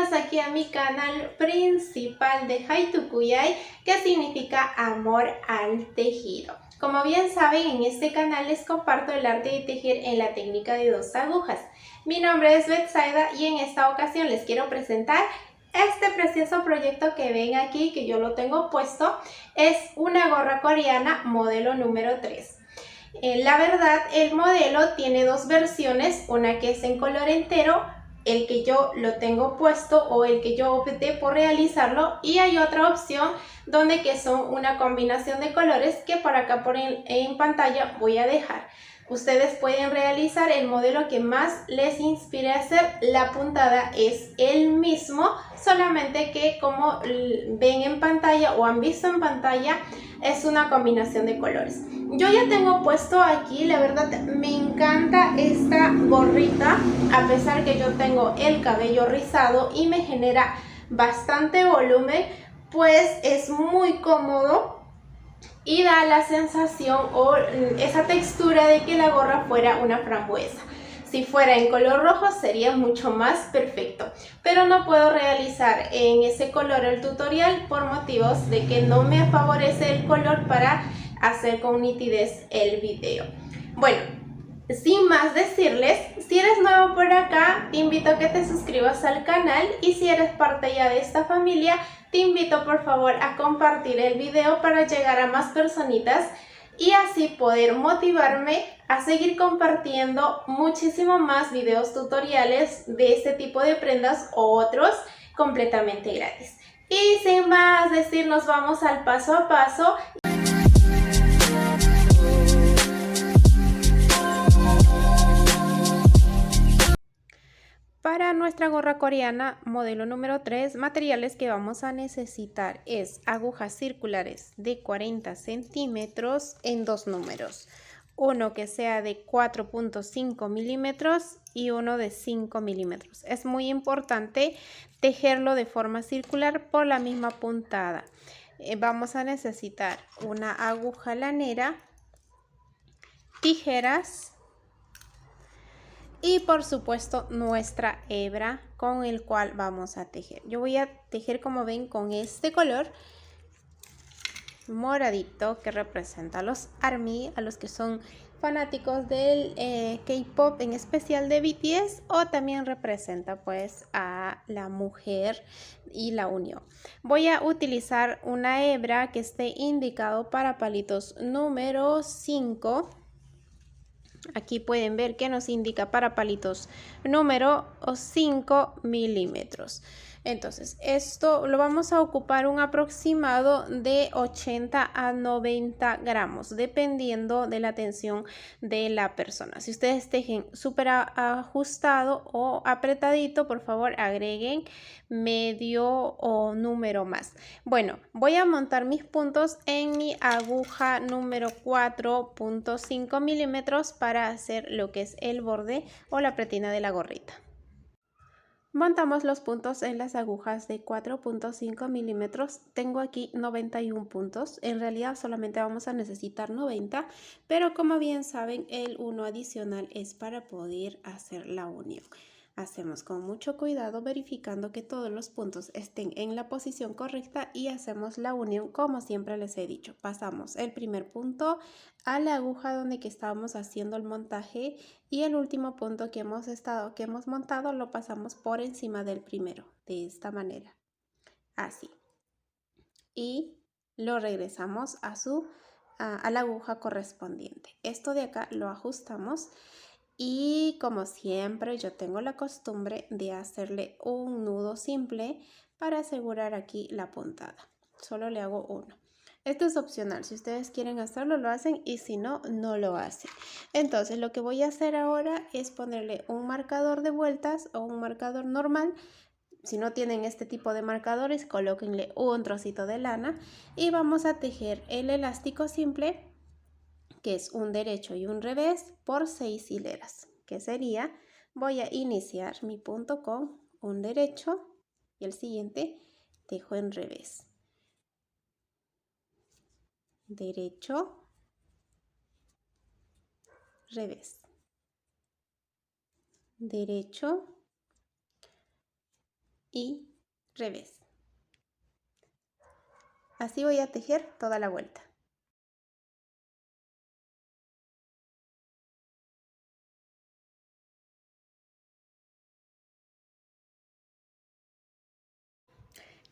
Bienvenidos aquí a mi canal principal de Haytukuyay, que significa amor al tejido. Como bien saben, en este canal les comparto el arte de tejer en la técnica de 2 agujas. Mi nombre es Betsaida y en esta ocasión les quiero presentar este precioso proyecto que ven aquí, que yo lo tengo puesto. Es una gorra coreana modelo número 3. La verdad, el modelo tiene dos versiones, una que es en color entero, el que yo lo tengo puesto o el que yo opté por realizarlo, y hay otra opción donde que son una combinación de colores que por acá en pantalla voy a dejar. Ustedes pueden realizar el modelo que más les inspire a hacer. La puntada es el mismo, solamente que como ven en pantalla o han visto en pantalla, es una combinación de colores. Yo ya tengo puesto aquí, la verdad me encanta esta gorrita, a pesar que yo tengo el cabello rizado y me genera bastante volumen, pues es muy cómodo y da la sensación o esa textura de que la gorra fuera una frambuesa. Si fuera en color rojo sería mucho más perfecto, pero no puedo realizar en ese color el tutorial por motivos de que no me favorece el color para hacer con nitidez el video. Bueno, sin más decirles, si eres nuevo por acá, te invito a que te suscribas al canal, y si eres parte ya de esta familia, te invito por favor a compartir el video para llegar a más personitas y así poder motivarme a seguir compartiendo muchísimo más videos tutoriales de este tipo de prendas o otros completamente gratis. Y sin más decir, nos vamos al paso a paso. Para nuestra gorra coreana modelo número 3, materiales que vamos a necesitar es agujas circulares de 40 centímetros en dos números. Uno que sea de 4.5 milímetros y uno de 5 milímetros. Es muy importante tejerlo de forma circular por la misma puntada. Vamos a necesitar una aguja lanera, tijeras y por supuesto nuestra hebra con el cual vamos a tejer. Yo voy a tejer, como ven, con este color moradito que representa a los ARMY, a los que son fanáticos del K-pop, en especial de BTS, o también representa pues a la mujer y la unión. Voy a utilizar una hebra que esté indicado para palitos número 5. Aquí pueden ver que nos indica para palitos número 5 milímetros. Entonces, esto lo vamos a ocupar un aproximado de 80 a 90 gramos, dependiendo de la tensión de la persona. Si ustedes tejen súper ajustado o apretadito, por favor agreguen medio o número más. Bueno, voy a montar mis puntos en mi aguja número 4.5 milímetros para hacer lo que es el borde o la pretina de la gorrita. Montamos los puntos en las agujas de 4.5 milímetros. Tengo aquí 91 puntos. En realidad solamente vamos a necesitar 90, pero como bien saben, el 1 adicional es para poder hacer la unión. Hacemos con mucho cuidado, verificando que todos los puntos estén en la posición correcta, y hacemos la unión como siempre les he dicho. Pasamos el primer punto a la aguja donde que estábamos haciendo el montaje, y el último punto que hemos montado lo pasamos por encima del primero, de esta manera, así, y lo regresamos a la aguja correspondiente. Esto de acá lo ajustamos. Y como siempre, yo tengo la costumbre de hacerle un nudo simple para asegurar aquí la puntada. Solo le hago uno. Esto es opcional. Si ustedes quieren hacerlo, lo hacen, y si no, no lo hacen. Entonces, lo que voy a hacer ahora es ponerle un marcador de vueltas o un marcador normal. Si no tienen este tipo de marcadores, colóquenle un trocito de lana y vamos a tejer el elástico simple, que es un derecho y un revés por 6 hileras, que sería, voy a iniciar mi punto con un derecho y el siguiente tejo en revés, derecho, revés, derecho, y revés. Así voy a tejer toda la vuelta.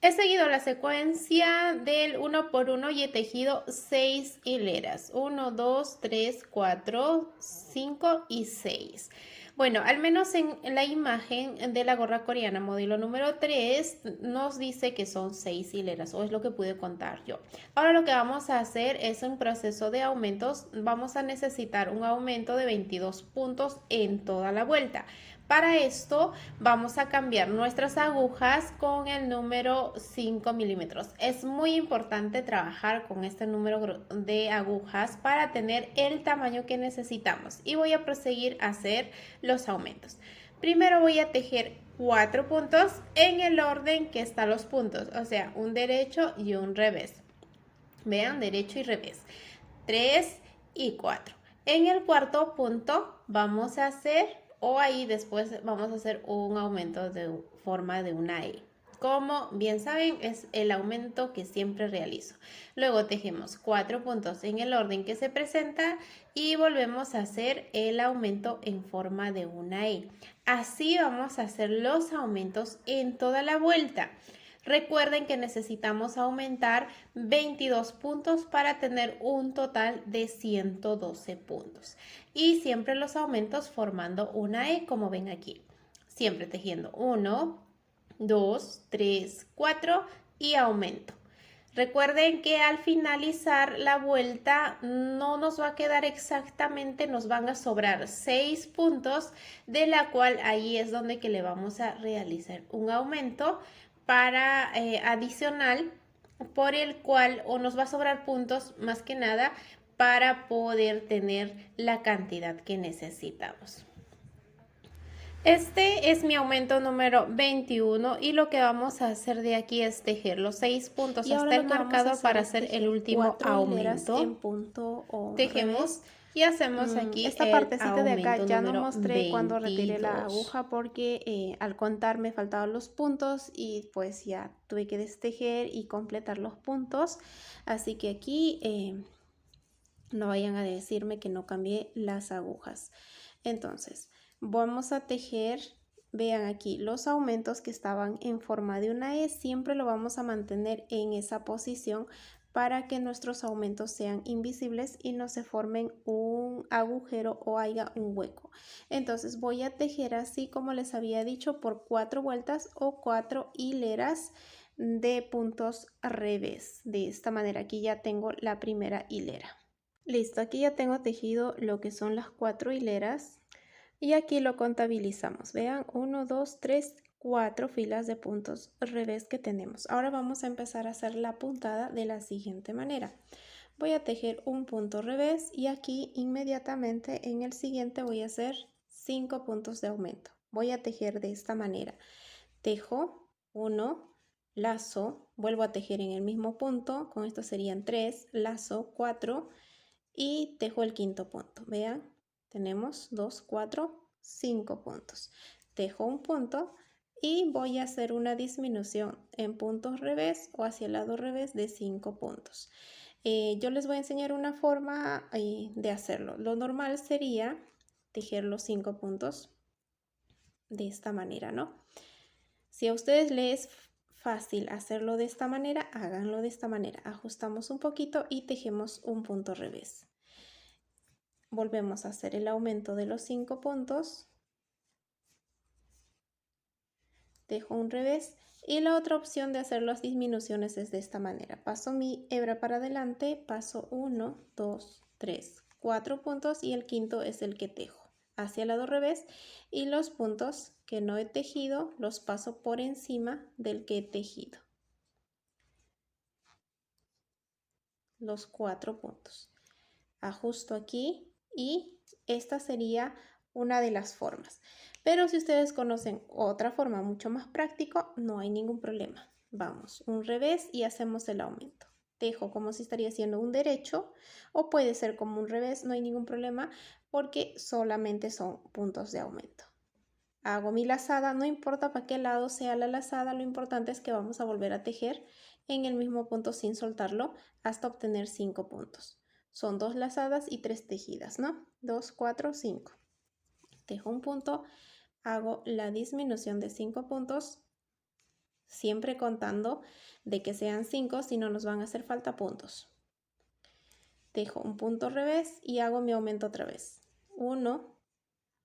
He seguido la secuencia del 1 por 1 y he tejido 6 hileras. 1, 2, 3, 4, 5 y 6. Bueno, al menos en la imagen de la gorra coreana modelo número 3 nos dice que son 6 hileras, o es lo que pude contar yo. Ahora lo que vamos a hacer es un proceso de aumentos. Vamos a necesitar un aumento de 22 puntos en toda la vuelta. Para esto vamos a cambiar nuestras agujas con el número 5 milímetros. Es muy importante trabajar con este número de agujas para tener el tamaño que necesitamos. Y voy a proseguir a hacer los aumentos. Primero voy a tejer 4 puntos en el orden que están los puntos, o sea, un derecho y un revés. Vean, derecho y revés. 3 y 4. En el cuarto punto vamos a hacer, o ahí después vamos a hacer un aumento de forma de una E. Como bien saben, es el aumento que siempre realizo. Luego tejemos 4 puntos en el orden que se presenta y volvemos a hacer el aumento en forma de una E. Así vamos a hacer los aumentos en toda la vuelta. Recuerden que necesitamos aumentar 22 puntos para tener un total de 112 puntos. Y siempre los aumentos formando una E, como ven aquí. Siempre tejiendo 1, 2, 3, 4 y aumento. Recuerden que al finalizar la vuelta no nos va a quedar exactamente, nos van a sobrar 6 puntos, de la cual ahí es donde que le vamos a realizar un aumento para adicional, por el cual o nos va a sobrar puntos más que nada para poder tener la cantidad que necesitamos. Este es mi aumento número 21 y lo que vamos a hacer de aquí es tejer los 6 puntos y hasta el marcador para hacer el último aumento. En punto o tejemos y hacemos aquí esta partecita de acá. Ya no mostré 22. Cuando retiré la aguja porque al contar me faltaban los puntos y pues ya tuve que destejer y completar los puntos. Así que aquí no vayan a decirme que no cambié las agujas. Entonces vamos a tejer, vean aquí, los aumentos que estaban en forma de una E, siempre lo vamos a mantener en esa posición para que nuestros aumentos sean invisibles y no se formen un agujero o haya un hueco. Entonces voy a tejer así como les había dicho por 4 vueltas o 4 hileras de puntos revés. De esta manera aquí ya tengo la primera hilera. Listo, aquí ya tengo tejido lo que son las 4 hileras. Y aquí lo contabilizamos. Vean, 1, 2, 3, 4 filas de puntos revés que tenemos. Ahora vamos a empezar a hacer la puntada de la siguiente manera. Voy a tejer un punto revés y aquí inmediatamente en el siguiente voy a hacer 5 puntos de aumento. Voy a tejer de esta manera. Tejo 1, lazo, vuelvo a tejer en el mismo punto. Con esto serían 3, lazo 4 y tejo el quinto punto. Vean. Tenemos 2, 4, 5 puntos. Tejo un punto y voy a hacer una disminución en puntos revés o hacia el lado revés de 5 puntos. Yo les voy a enseñar una forma de hacerlo. Lo normal sería tejer los 5 puntos de esta manera, ¿no? Si a ustedes les es fácil hacerlo de esta manera, háganlo de esta manera. Ajustamos un poquito y tejemos un punto revés. Volvemos a hacer el aumento de los 5 puntos. Tejo un revés y la otra opción de hacer las disminuciones es de esta manera. Paso mi hebra para adelante, paso 1, 2, 3, 4 puntos y el quinto es el que tejo hacia el lado revés y los puntos que no he tejido los paso por encima del que he tejido. Los 4 puntos. Ajusto aquí y esta sería una de las formas. Pero si ustedes conocen otra forma mucho más práctico, no hay ningún problema. Vamos, un revés y hacemos el aumento. Tejo como si estaría haciendo un derecho o puede ser como un revés, no hay ningún problema porque solamente son puntos de aumento. hago mi lazada, no importa para qué lado sea la lazada, lo importante es que vamos a volver a tejer en el mismo punto sin soltarlo hasta obtener 5 puntos. Son 2 lazadas y 3 tejidas, ¿no? 2, 4, 5. Tejo un punto, hago la disminución de 5 puntos, siempre contando de que sean 5, si no nos van a hacer falta puntos. Tejo un punto al revés y hago mi aumento otra vez. 1,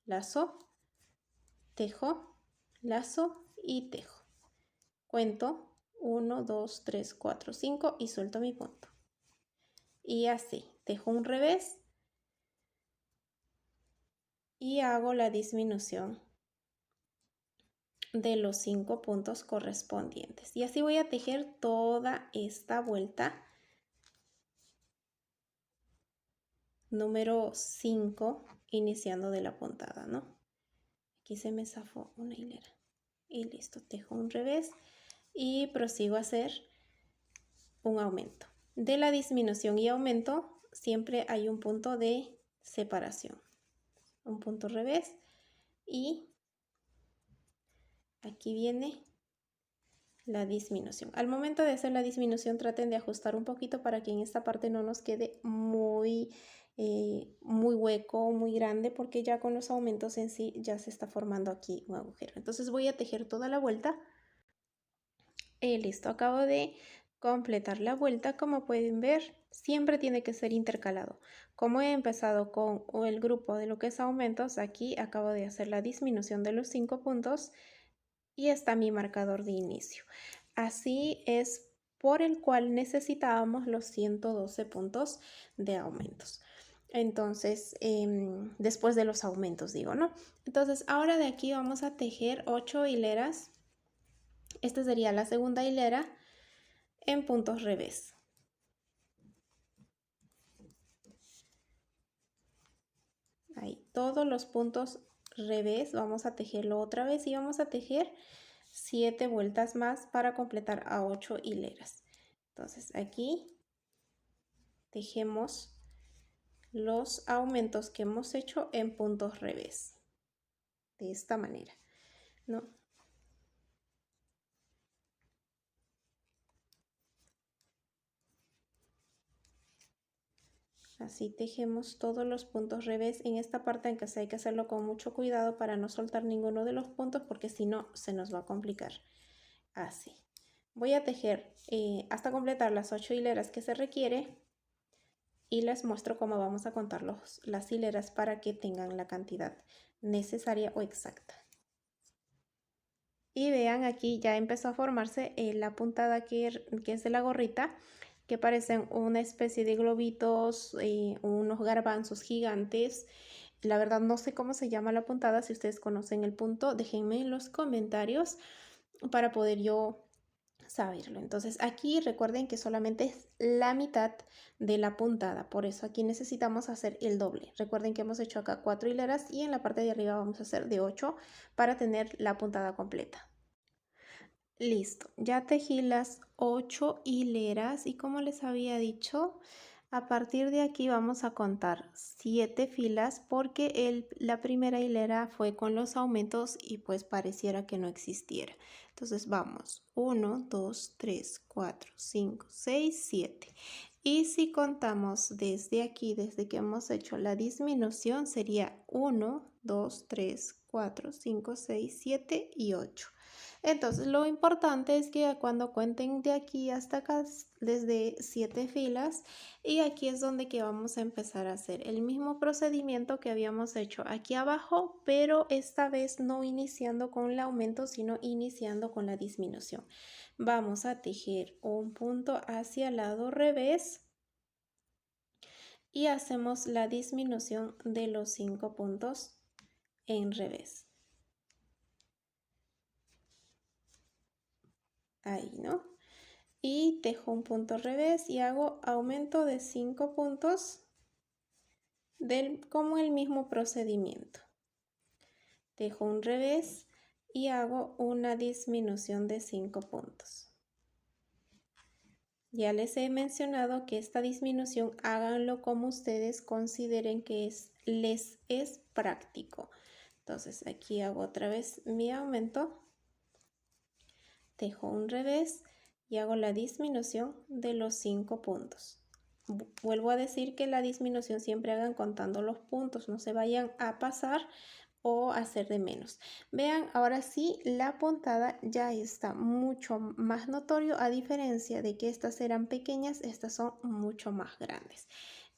lazo, tejo, lazo y tejo. Cuento 1, 2, 3, 4, 5 y suelto mi punto. Y así, tejo un revés y hago la disminución de los 5 puntos correspondientes. Y así voy a tejer toda esta vuelta número 5, iniciando de la puntada, ¿no? Aquí se me zafó una hilera. Y listo, tejo un revés y prosigo a hacer un aumento. De la disminución y aumento siempre hay un punto de separación. Un punto revés y aquí viene la disminución. Al momento de hacer la disminución traten de ajustar un poquito para que en esta parte no nos quede muy hueco, muy grande, porque ya con los aumentos en sí ya se está formando aquí un agujero. Entonces voy a tejer toda la vuelta. Listo, acabo de completar la vuelta. Como pueden ver, siempre tiene que ser intercalado. Como he empezado con el grupo de lo que es aumentos, aquí acabo de hacer la disminución de los 5 puntos y está mi marcador de inicio. Así es por el cual necesitábamos los 112 puntos de aumentos. Entonces, después de los aumentos digo, ¿no? Entonces, ahora de aquí vamos a tejer 8 hileras. Esta sería la segunda hilera en puntos revés. Ahí, todos los puntos revés vamos a tejerlo otra vez y vamos a tejer 7 vueltas más para completar a 8 hileras. Entonces aquí tejemos los aumentos que hemos hecho en puntos revés. De esta manera, ¿no? Así tejemos todos los puntos revés en esta parte, en que hay que hacerlo con mucho cuidado para no soltar ninguno de los puntos, porque si no se nos va a complicar. Así. Voy a tejer hasta completar las 8 hileras que se requiere y les muestro cómo vamos a contar las hileras para que tengan la cantidad necesaria o exacta. Y vean, aquí ya empezó a formarse la puntada que es de la gorrita, que parecen una especie de globitos, unos garbanzos gigantes. La verdad no sé cómo se llama la puntada. Si ustedes conocen el punto, déjenme en los comentarios para poder yo saberlo. Entonces aquí recuerden que solamente es la mitad de la puntada, por eso aquí necesitamos hacer el doble. Recuerden que hemos hecho acá 4 hileras y en la parte de arriba vamos a hacer de 8 para tener la puntada completa. Listo, ya tejí las 8 hileras y como les había dicho, a partir de aquí vamos a contar 7 filas porque la primera hilera fue con los aumentos y pues pareciera que no existiera. Entonces vamos 1, 2, 3, 4, 5, 6, 7. Y si contamos desde aquí, desde que hemos hecho la disminución, sería 1, 2, 3, 4, 5, 6, 7 y 8. Entonces lo importante es que cuando cuenten de aquí hasta acá, desde 7 filas, y aquí es donde que vamos a empezar a hacer el mismo procedimiento que habíamos hecho aquí abajo, pero esta vez no iniciando con el aumento, sino iniciando con la disminución. Vamos a tejer un punto hacia el lado revés y hacemos la disminución de los 5 puntos en revés. Ahí, ¿no? Y tejo un punto revés y hago aumento de 5 puntos como el mismo procedimiento. Tejo un revés y hago una disminución de 5 puntos. Ya les he mencionado que esta disminución háganlo como ustedes consideren que les es práctico. Entonces aquí hago otra vez mi aumento, tejo un revés y hago la disminución de los 5 puntos. Vuelvo a decir que la disminución siempre hagan contando los puntos, no se vayan a pasar o hacer de menos. Vean, ahora sí la puntada ya está mucho más notorio, a diferencia de que estas eran pequeñas, estas son mucho más grandes.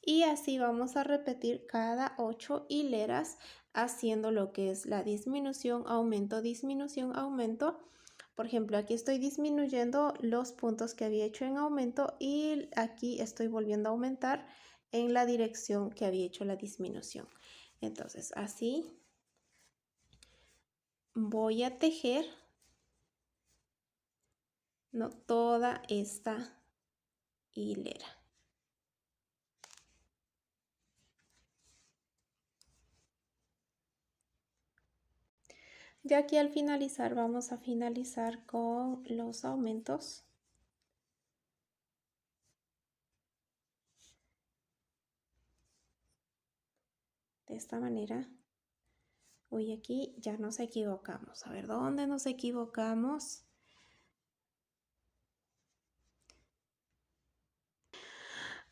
Y así vamos a repetir cada 8 hileras haciendo lo que es la disminución, aumento, disminución, aumento. Por ejemplo, aquí estoy disminuyendo los puntos que había hecho en aumento y aquí estoy volviendo a aumentar en la dirección que había hecho la disminución. Entonces, así voy a tejer, ¿no?, toda esta hilera. Ya aquí al finalizar vamos a finalizar con los aumentos. De esta manera. Uy, aquí ya nos equivocamos. A ver, ¿dónde nos equivocamos?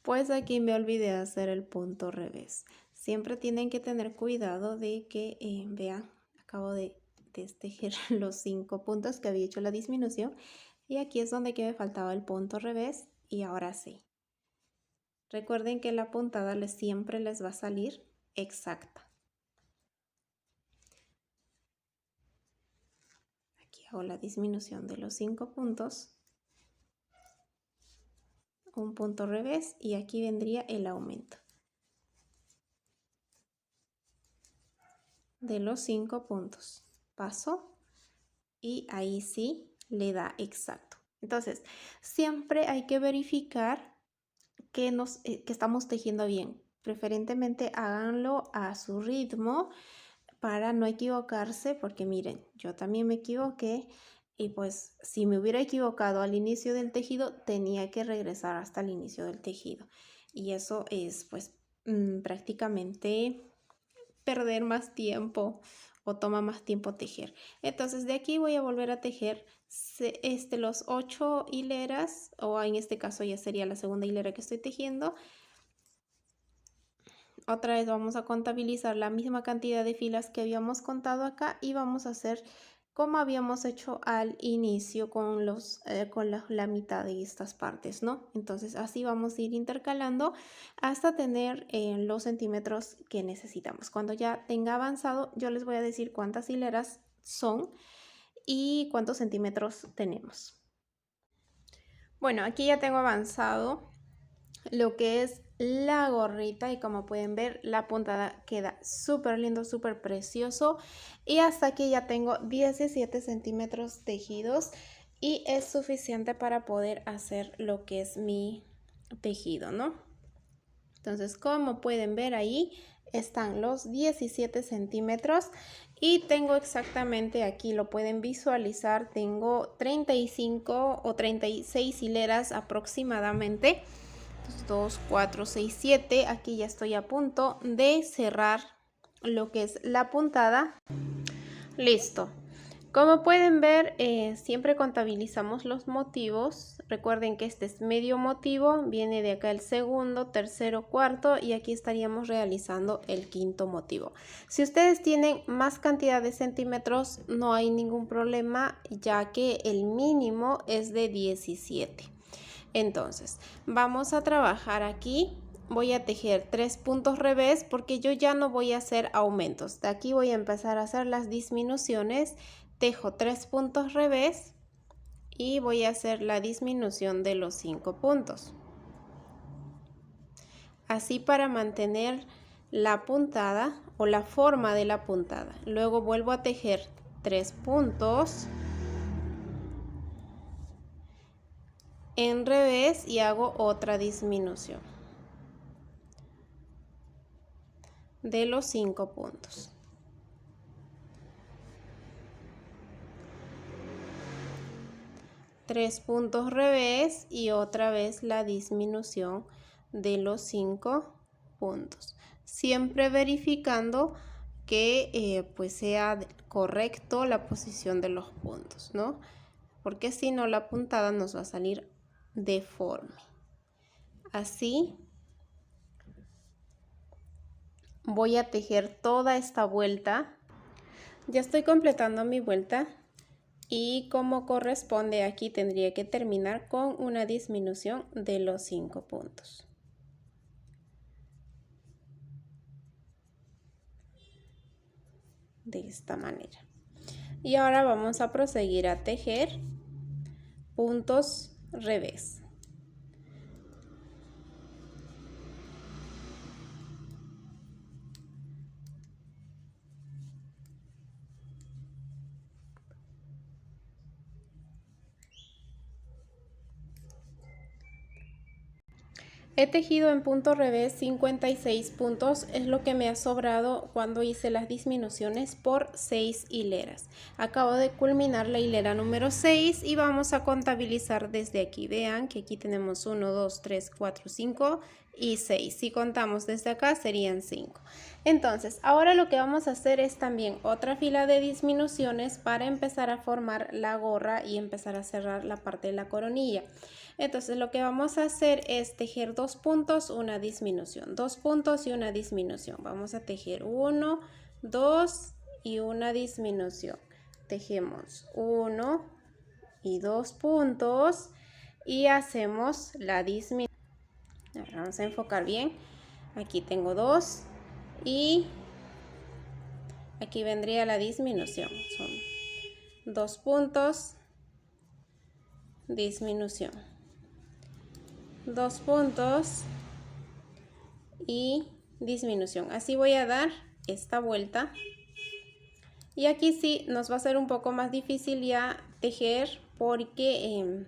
Pues aquí me olvidé de hacer el punto revés. Siempre tienen que tener cuidado de que, vean, acabo de destejer los 5 puntos que había hecho la disminución. Y aquí es donde que me faltaba el punto revés. Y ahora sí. Recuerden que la puntada siempre les va a salir exacta. Aquí hago la disminución de los 5 puntos. Un punto revés y aquí vendría el aumento de los 5 puntos. Paso y ahí sí le da exacto. Entonces, siempre hay que verificar que estamos tejiendo bien. Preferentemente háganlo a su ritmo para no equivocarse, porque miren, yo también me equivoqué y pues si me hubiera equivocado al inicio del tejido, tenía que regresar hasta el inicio del tejido. Y eso es pues prácticamente perder más tiempo o toma más tiempo tejer. Entonces de aquí voy a volver a tejer los 8 hileras, o en este caso ya sería la segunda hilera que estoy tejiendo. Otra vez vamos a contabilizar la misma cantidad de filas que habíamos contado acá y vamos a hacer como habíamos hecho al inicio con la mitad de estas partes, ¿no? Entonces así vamos a ir intercalando hasta tener los centímetros que necesitamos. Cuando ya tenga avanzado, yo les voy a decir cuántas hileras son y cuántos centímetros tenemos. Bueno, aquí ya tengo avanzado lo que es la gorrita y como pueden ver la puntada queda súper lindo, súper precioso, y hasta aquí ya tengo 17 centímetros tejidos y es suficiente para poder hacer lo que es mi tejido, ¿no? Entonces, como pueden ver, ahí están los 17 centímetros y tengo exactamente, aquí lo pueden visualizar, tengo 35 o 36 hileras aproximadamente. 2, 4, 6, 7. Aquí ya estoy a punto de cerrar lo que es la puntada. Listo. Como pueden ver, siempre contabilizamos los motivos. Recuerden que este es medio motivo, viene de acá el segundo, tercero, cuarto y aquí estaríamos realizando el quinto motivo. Si ustedes tienen más cantidad de centímetros, no hay ningún problema, ya que el mínimo es de 17. Entonces, vamos a trabajar aquí. Voy a tejer 3 puntos revés porque yo ya no voy a hacer aumentos. De aquí voy a empezar a hacer las disminuciones. Tejo 3 puntos revés y voy a hacer la disminución de los 5 puntos. Así para mantener la puntada o la forma de la puntada. Luego vuelvo a tejer 3 puntos en revés y hago otra disminución de los 5 puntos. Tres puntos revés y otra vez la disminución de los 5 puntos. Siempre verificando que pues sea correcto la posición de los puntos, ¿no? Porque si no, la puntada nos va a salir deforme. Así voy a tejer toda esta vuelta. Ya estoy completando mi vuelta y como corresponde aquí tendría que terminar con una disminución de los 5 puntos. De esta manera. Y ahora vamos a proseguir a tejer puntos revés. He tejido en punto revés 56 puntos, es lo que me ha sobrado cuando hice las disminuciones por 6 hileras. Acabo de culminar la hilera número 6 y vamos a contabilizar desde aquí. Vean que aquí tenemos 1, 2, 3, 4, 5 y 6. Si contamos desde acá serían 5. Entonces, ahora lo que vamos a hacer es también otra fila de disminuciones para empezar a formar la gorra y empezar a cerrar la parte de la coronilla. Entonces lo que vamos a hacer es tejer 2 puntos, una disminución, 2 puntos y una disminución. Vamos a tejer 1, 2 y una disminución. Tejemos 1 y 2 puntos y hacemos la disminución. Vamos a enfocar bien. Aquí tengo 2 y aquí vendría la disminución. Son 2 puntos, disminución. 2 puntos y disminución. Así voy a dar esta vuelta y aquí sí nos va a ser un poco más difícil ya tejer porque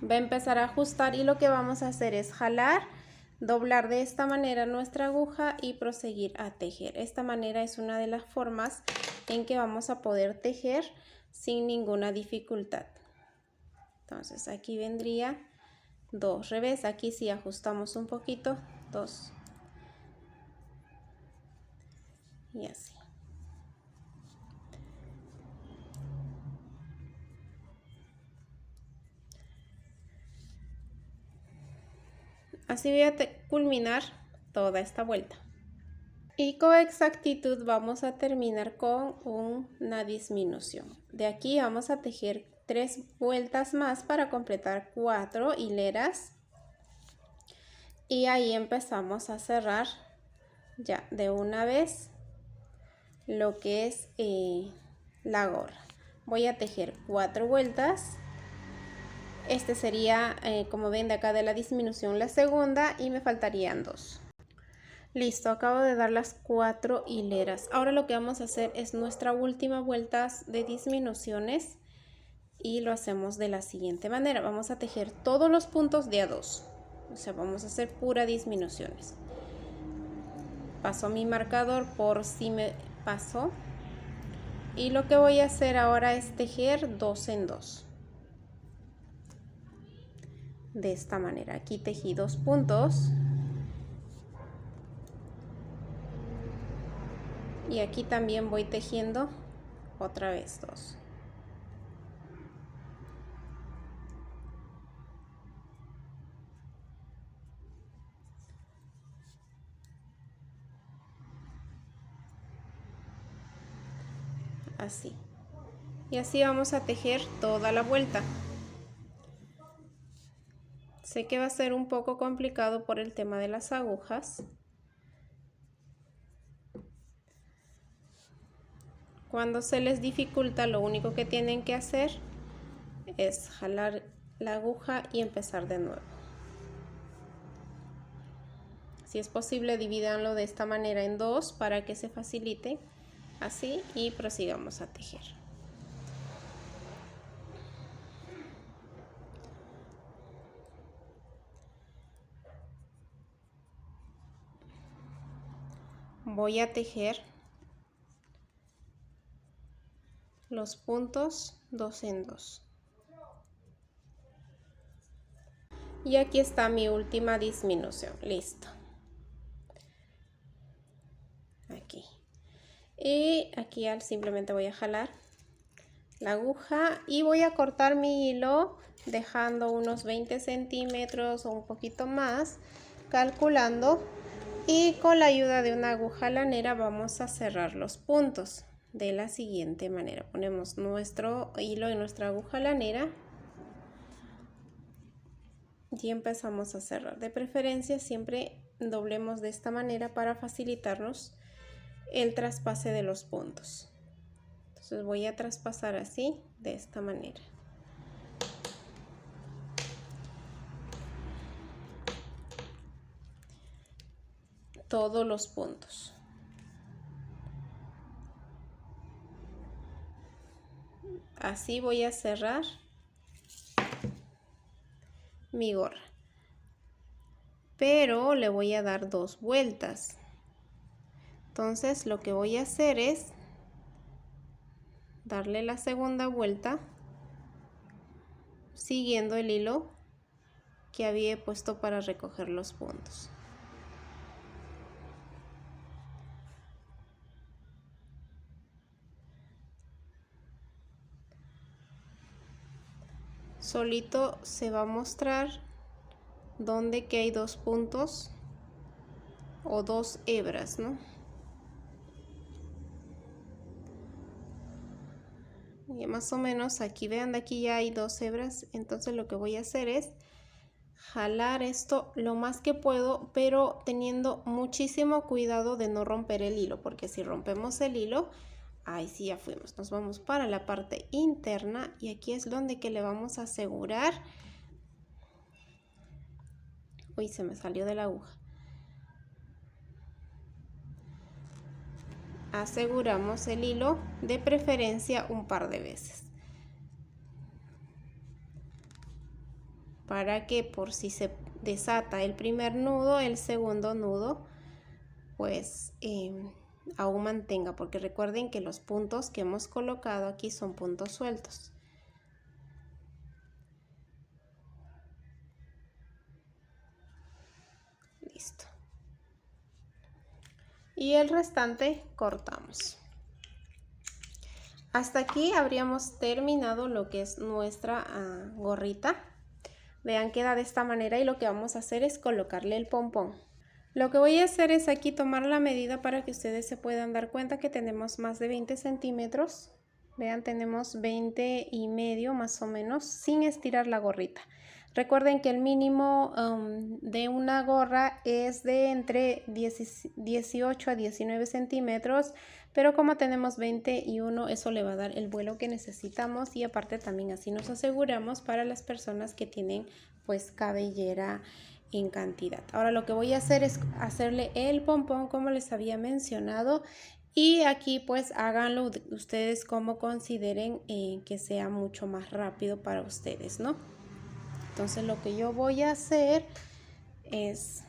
va a empezar a ajustar y lo que vamos a hacer es jalar, doblar de esta manera nuestra aguja y proseguir a tejer. Esta manera es una de las formas en que vamos a poder tejer sin ninguna dificultad. Entonces aquí vendría 2 revés, aquí sí ajustamos un poquito, 2 y así. Así voy a culminar toda esta vuelta. Y con exactitud vamos a terminar con una disminución. De aquí vamos a tejer 3 vueltas más para completar 4 hileras. Y ahí empezamos a cerrar ya de una vez lo que es la gorra. Voy a tejer 4 vueltas. Este sería, como ven de acá de la disminución, la segunda y me faltarían 2. Listo, acabo de dar las 4 hileras. Ahora lo que vamos a hacer es nuestra última vuelta de disminuciones y lo hacemos de la siguiente manera. Vamos a tejer todos los puntos de a 2. O sea, vamos a hacer pura disminuciones. Paso mi marcador por si me paso. Y lo que voy a hacer ahora es tejer 2 en 2. De esta manera. Aquí tejí 2 puntos. Y aquí también voy tejiendo otra vez 2. Así. Y así vamos a tejer toda la vuelta. Sé que va a ser un poco complicado por el tema de las agujas. Cuando se les dificulta, lo único que tienen que hacer es jalar la aguja y empezar de nuevo. Si es posible, divídanlo de esta manera en 2 para que se facilite. Así y prosigamos a tejer. Voy a tejer los puntos 2 en 2. Y aquí está mi última disminución. Listo. Aquí. Y aquí simplemente voy a jalar la aguja y voy a cortar mi hilo dejando unos 20 centímetros o un poquito más, calculando, y con la ayuda de una aguja lanera vamos a cerrar los puntos de la siguiente manera. Ponemos nuestro hilo en nuestra aguja lanera y empezamos a cerrar. De preferencia siempre doblemos de esta manera para facilitarnos el traspase de los puntos. Entonces voy a traspasar así, de esta manera. Todos los puntos. Así voy a cerrar mi gorra. Pero le voy a dar 2 vueltas. Entonces lo que voy a hacer es darle la segunda vuelta siguiendo el hilo que había puesto para recoger los puntos. Solito se va a mostrar donde que hay 2 puntos o 2 hebras, ¿no? Y más o menos aquí, vean, de aquí ya hay 2 hebras. Entonces lo que voy a hacer es jalar esto lo más que puedo, pero teniendo muchísimo cuidado de no romper el hilo, porque si rompemos el hilo, ahí sí ya fuimos. Nos vamos para la parte interna y aquí es donde que le vamos a asegurar. Uy, se me salió de la aguja. Aseguramos el hilo, de preferencia un par de veces, para que por si se desata el primer nudo, el segundo nudo pues aún mantenga, porque recuerden que los puntos que hemos colocado aquí son puntos sueltos. Listo. Y el restante cortamos. Hasta aquí habríamos terminado lo que es nuestra gorrita. Vean, queda de esta manera y lo que vamos a hacer es colocarle el pompón. Lo que voy a hacer es aquí tomar la medida para que ustedes se puedan dar cuenta que tenemos más de 20 centímetros. Vean, tenemos 20 y medio más o menos, sin estirar la gorrita. Recuerden que el mínimo de una gorra es de entre 18 a 19 centímetros, pero como tenemos 21, eso le va a dar el vuelo que necesitamos, y aparte también así nos aseguramos para las personas que tienen pues cabellera en cantidad. Ahora lo que voy a hacer es hacerle el pompón como les había mencionado, y aquí pues háganlo ustedes como consideren que sea mucho más rápido para ustedes, ¿no? Entonces lo que yo voy a hacer es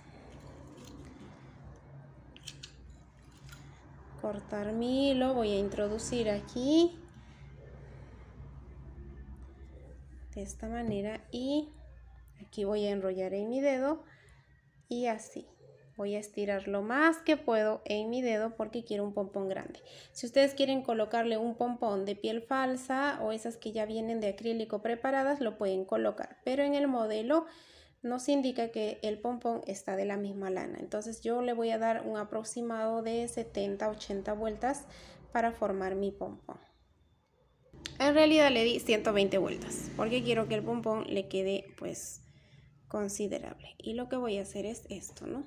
cortar mi hilo, voy a introducir aquí de esta manera y aquí voy a enrollar en mi dedo y así. Voy a estirar lo más que puedo en mi dedo porque quiero un pompón grande. Si ustedes quieren colocarle un pompón de piel falsa o esas que ya vienen de acrílico preparadas, lo pueden colocar. Pero en el modelo nos indica que el pompón está de la misma lana. Entonces yo le voy a dar un aproximado de 70-80 vueltas para formar mi pompón. En realidad le di 120 vueltas porque quiero que el pompón le quede pues considerable. Y lo que voy a hacer es esto, ¿no?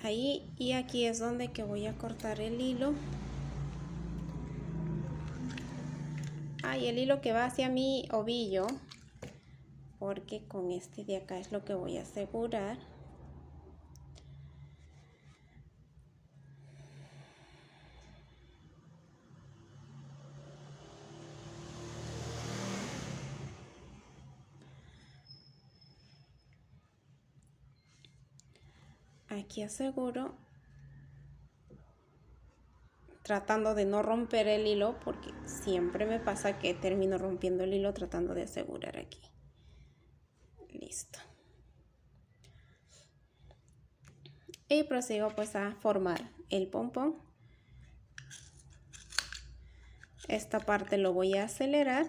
Ahí, y aquí es donde que voy a cortar el hilo. Y el hilo que va hacia mi ovillo, porque con este de acá es lo que voy a asegurar. Aquí aseguro, tratando de no romper el hilo, porque siempre me pasa que termino rompiendo el hilo tratando de asegurar aquí. Listo. Y prosigo pues a formar el pompón. Esta parte lo voy a acelerar.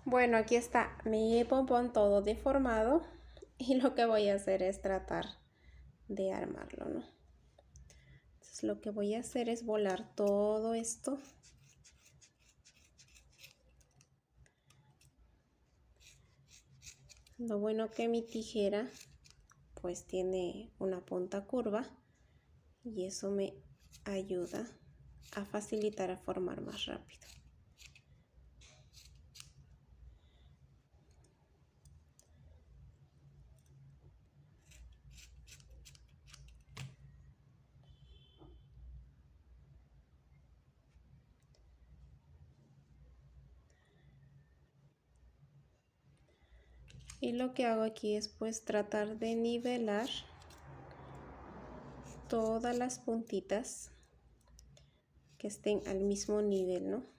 Bueno, aquí está mi pompón todo deformado y lo que voy a hacer es tratar de armarlo, ¿no? Entonces lo que voy a hacer es volar todo esto. Lo bueno que mi tijera pues tiene una punta curva y eso me ayuda a facilitar a formar más rápido. Y lo que hago aquí es pues tratar de nivelar todas las puntitas que estén al mismo nivel, ¿no?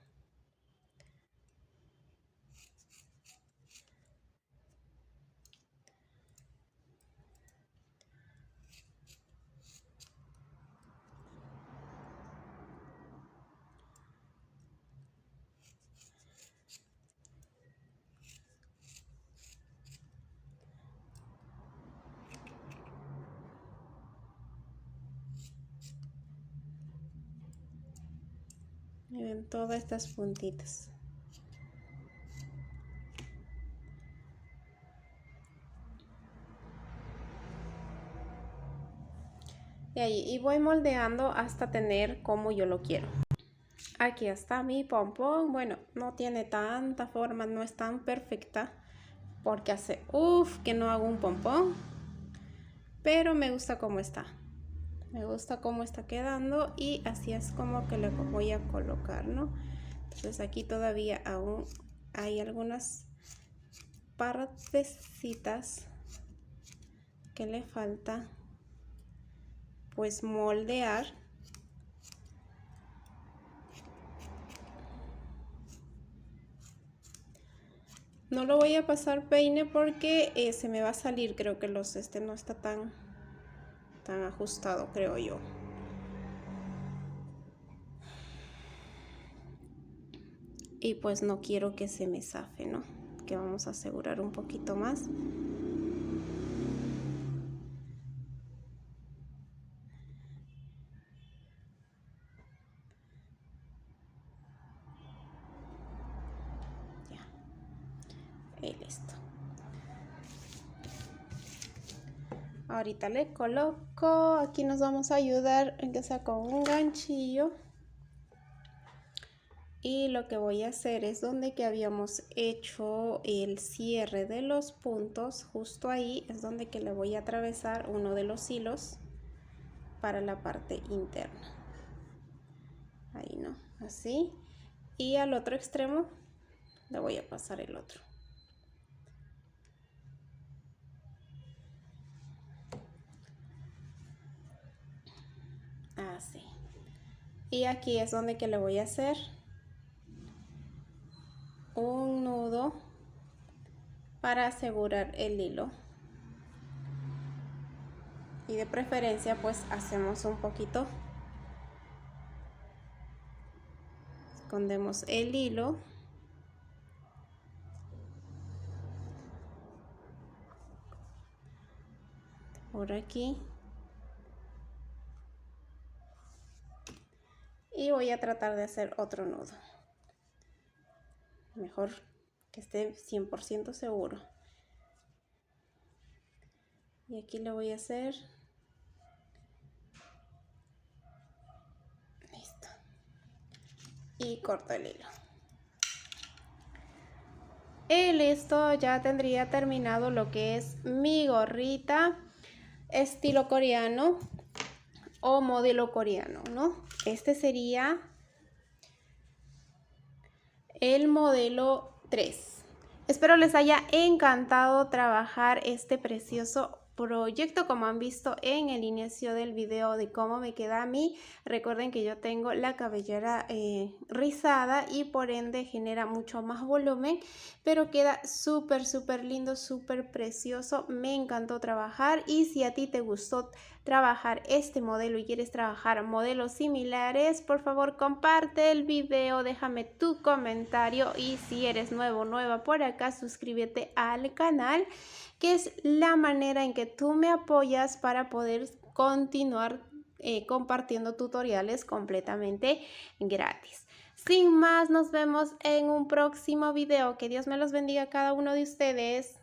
Miren todas estas puntitas. Y voy moldeando hasta tener como yo lo quiero. Aquí está mi pompón. Bueno, no tiene tanta forma, no es tan perfecta porque hace que no hago un pompón, pero me gusta cómo está. Me gusta cómo está quedando y así es como que le voy a colocar, ¿no? Entonces aquí todavía aún hay algunas partecitas que le falta pues moldear. No lo voy a pasar peine porque se me va a salir, creo que no está tan ajustado, creo yo. Y pues no quiero que se me zafe, ¿no? Que vamos a asegurar un poquito más. Ya. Y listo. Ahorita le coloco, aquí nos vamos a ayudar en que sea con un ganchillo. Y lo que voy a hacer es donde que habíamos hecho el cierre de los puntos, justo ahí es donde que le voy a atravesar uno de los hilos para la parte interna. Ahí, ¿no? Así. Y al otro extremo le voy a pasar el otro. Así. Y aquí es donde que le voy a hacer un nudo para asegurar el hilo. Y de preferencia pues hacemos un poquito. Escondemos el hilo. Por aquí. Y voy a tratar de hacer otro nudo. Mejor que esté 100% seguro. Y aquí le voy a hacer. Listo. Y corto el hilo. Y listo, ya tendría terminado lo que es mi gorrita estilo coreano o modelo coreano, ¿no? Este sería el modelo 3. Espero les haya encantado trabajar este precioso proyecto, como han visto en el inicio del video de cómo me queda a mí. Recuerden que yo tengo la cabellera rizada y por ende genera mucho más volumen, pero queda súper lindo, súper precioso. Me encantó trabajar, y si a ti te gustó trabajar este modelo y quieres trabajar modelos similares, por favor comparte el video, déjame tu comentario, y si eres nuevo o nueva por acá, suscríbete al canal, que es la manera en que tú me apoyas para poder continuar compartiendo tutoriales completamente gratis. Sin más, nos vemos en un próximo video. Que Dios me los bendiga a cada uno de ustedes.